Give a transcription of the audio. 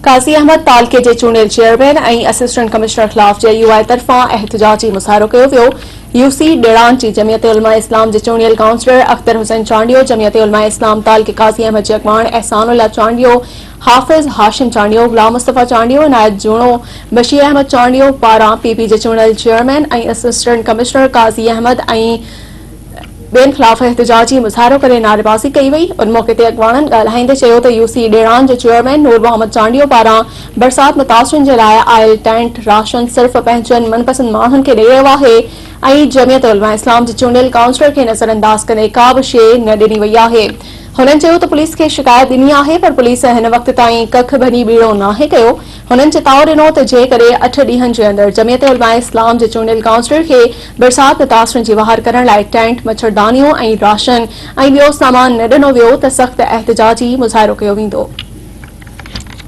काज़ी अहमद तालके जे चूंडियल चेयरमैन ऐं assistant commissioner ख़िलाफ़ JUI तरफ़ां एहतजाजी मुज़ाहिरो कयो वियो। UC डेड़ान जी जमियत उलमा इस्लाम जे चूंडियल काउंसलर अख्तर हुसैन चांडियो, जमियत उलमा इस्लाम तालके काज़ी अहमद जे अॻवान एहसानुल्लाह चांडियो, हाफ़िज़ हाशिम चांडियो, ग़ुलाम मुस्तफ़ा चांडियो, नायब जूणो बशीर अहमद चांडियो पारां PP जे चूंडियल चेयरमैन ऐं असिस्टेंट कमिश्नर काज़ी अहमद ऐं बेन ख़िलाफ़ एहतजाजी मुज़ाहिरो करे नारेबाज़ी कई वई। उन मौक़े ते अॻवाननि ॻाल्हाईंदे चयो त UC डेड़ान जे चेयरमैन नूर मोहम्मद चांडियो पारां बरसात मुतासिरनि जे लाइ आयल टेंट राशन सिर्फ़ पंहिंजनि मनपसंद माण्हुनि खे ॾेई रहियो आहे ऐं जमियत उलमा इस्लाम जे चूंडियल काउंसलर खे नज़रअंदाज कंदे का बि शइ न ॾिनी वई आहे। हुननि चयो त पुलिस खे शिकायत ॾिनी आहे पर पुलिस हिन वक़्त ताईं कख भनी बीड़ो नाहे कयो। हुननि चेतावो ॾिनो त जेकॾहिं 8 ॾींहनि जे अंदरि जमियत उलमा इस्लाम जे चूंडियल काउंसलर खे बरसात मुतासिरनि जी वहार करण लाइ टेंट मच्छरदानियूं ऐं राशन ऐं ॿियो सामान न ॾिनो वियो त सख़्त एहतजाजी मुज़ाहिरो कयो वेंदो।